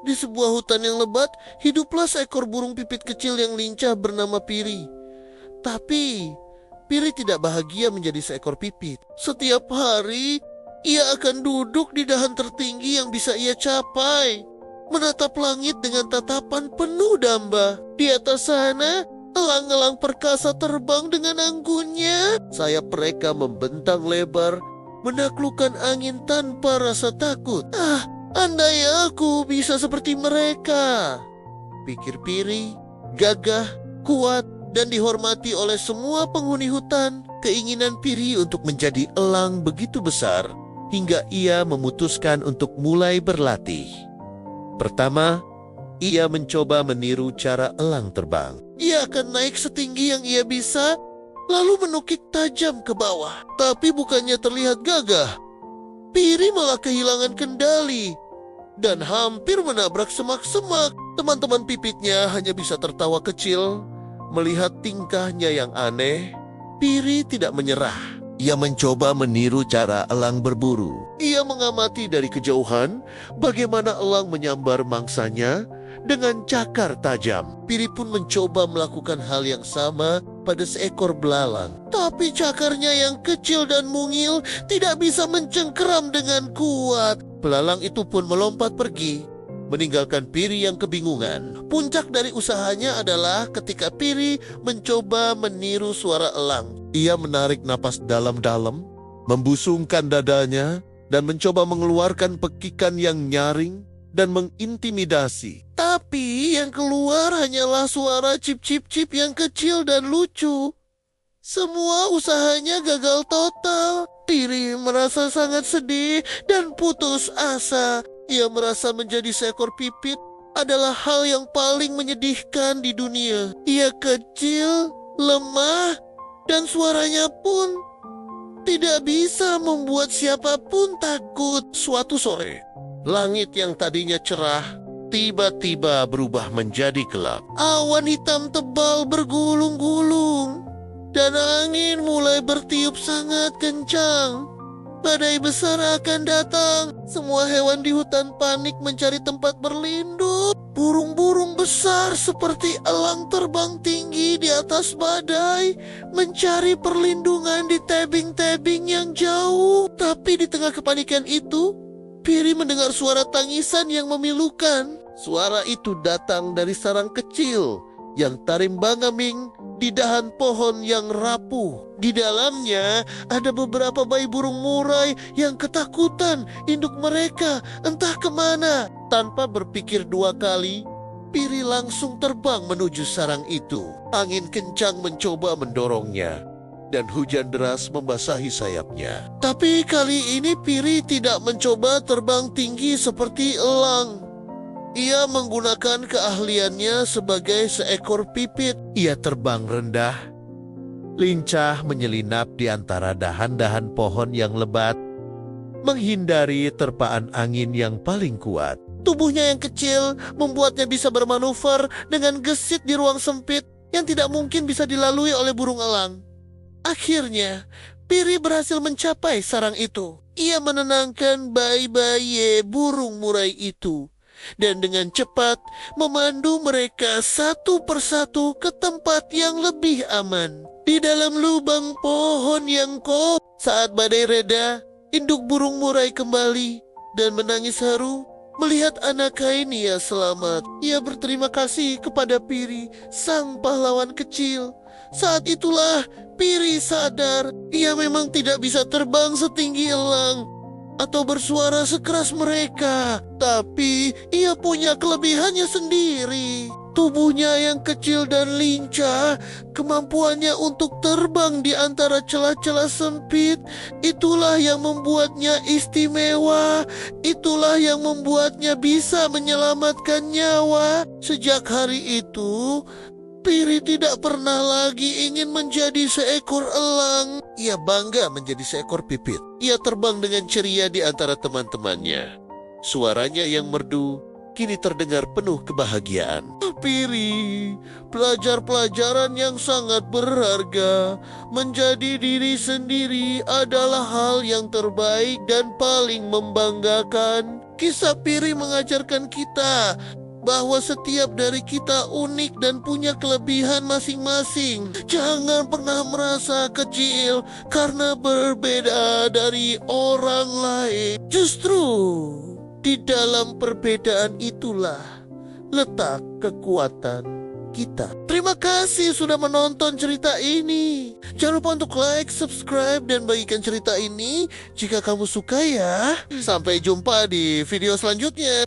Di sebuah hutan yang lebat, hiduplah seekor burung pipit kecil yang lincah bernama Piri. Tapi, Piri tidak bahagia menjadi seekor pipit. Setiap hari, ia akan duduk di dahan tertinggi yang bisa ia capai, menatap langit dengan tatapan penuh damba. Di atas sana, elang-elang perkasa terbang dengan anggunnya. Sayap mereka membentang lebar, menaklukkan angin tanpa rasa takut. Andai aku bisa seperti mereka, pikir Piri. Gagah, kuat, dan dihormati oleh semua penghuni hutan. Keinginan Piri untuk menjadi elang begitu besar, hingga ia memutuskan untuk mulai berlatih. Pertama, ia mencoba meniru cara elang terbang. Ia akan naik setinggi yang ia bisa, lalu menukik tajam ke bawah. Tapi bukannya terlihat gagah, Piri malah kehilangan kendali dan hampir menabrak semak-semak. Teman-teman pipitnya hanya bisa tertawa kecil melihat tingkahnya yang aneh. Piri tidak menyerah. Ia mencoba meniru cara elang berburu. Ia mengamati dari kejauhan bagaimana elang menyambar mangsanya dengan cakar tajam. Piri pun mencoba melakukan hal yang sama pada seekor belalang. Tapi cakarnya yang kecil dan mungil tidak bisa mencengkeram dengan kuat. Belalang itu pun melompat pergi, meninggalkan Piri yang kebingungan. Puncak dari usahanya adalah ketika Piri mencoba meniru suara elang. Ia menarik napas dalam-dalam, membusungkan dadanya, dan mencoba mengeluarkan pekikan yang nyaring dan mengintimidasi. Tapi yang keluar hanyalah suara cip-cip-cip yang kecil dan lucu. Semua usahanya gagal total. Piri merasa sangat sedih dan putus asa. Ia merasa menjadi seekor pipit adalah hal yang paling menyedihkan di dunia. Ia kecil, lemah, dan suaranya pun tidak bisa membuat siapapun takut. Suatu sore, langit yang tadinya cerah tiba-tiba berubah menjadi gelap. Awan hitam tebal bergulung-gulung dan angin mulai bertiup sangat kencang. Badai besar akan datang. Semua hewan di hutan panik mencari tempat berlindung. Burung-burung besar seperti elang terbang tinggi di atas badai, mencari perlindungan di tebing-tebing yang jauh. Tapi di tengah kepanikan itu, Piri mendengar suara tangisan yang memilukan. Suara itu datang dari sarang kecil yang tarimbangaming di dahan pohon yang rapuh. Di dalamnya ada beberapa bayi burung murai yang ketakutan. Induk mereka entah kemana. Tanpa berpikir dua kali, Piri langsung terbang menuju sarang itu. Angin kencang mencoba mendorongnya, dan hujan deras membasahi sayapnya. Tapi kali ini Piri tidak mencoba terbang tinggi seperti elang. Ia menggunakan keahliannya sebagai seekor pipit. Ia terbang rendah, lincah menyelinap di antara dahan-dahan pohon yang lebat, menghindari terpaan angin yang paling kuat. Tubuhnya yang kecil membuatnya bisa bermanuver dengan gesit di ruang sempit yang tidak mungkin bisa dilalui oleh burung elang. Akhirnya, Piri berhasil mencapai sarang itu. Ia menenangkan bayi-bayi burung murai itu, dan dengan cepat memandu mereka satu persatu ke tempat yang lebih aman. Di dalam lubang pohon yang kokoh, saat badai reda, induk burung murai kembali dan menangis haru melihat anak kainnya selamat. Ia berterima kasih kepada Piri, sang pahlawan kecil. Saat itulah Piri sadar ia memang tidak bisa terbang setinggi elang atau bersuara sekeras mereka. Tapi ia punya kelebihannya sendiri. Tubuhnya yang kecil dan lincah, kemampuannya untuk terbang di antara celah-celah sempit, itulah yang membuatnya istimewa. Itulah yang membuatnya bisa menyelamatkan nyawa. Sejak hari itu, Piri tidak pernah lagi ingin menjadi seekor elang. Ia bangga menjadi seekor pipit. Ia terbang dengan ceria di antara teman-temannya. Suaranya yang merdu kini terdengar penuh kebahagiaan. Piri, pelajaran yang sangat berharga. Menjadi diri sendiri adalah hal yang terbaik dan paling membanggakan. Kisah Piri mengajarkan kita bahwa setiap dari kita unik dan punya kelebihan masing-masing. Jangan pernah merasa kecil karena berbeda dari orang lain. Justru di dalam perbedaan itulah letak kekuatan kita. Terima kasih sudah menonton cerita ini. Jangan lupa untuk like, subscribe, dan bagikan cerita ini jika kamu suka ya. Sampai jumpa di video selanjutnya.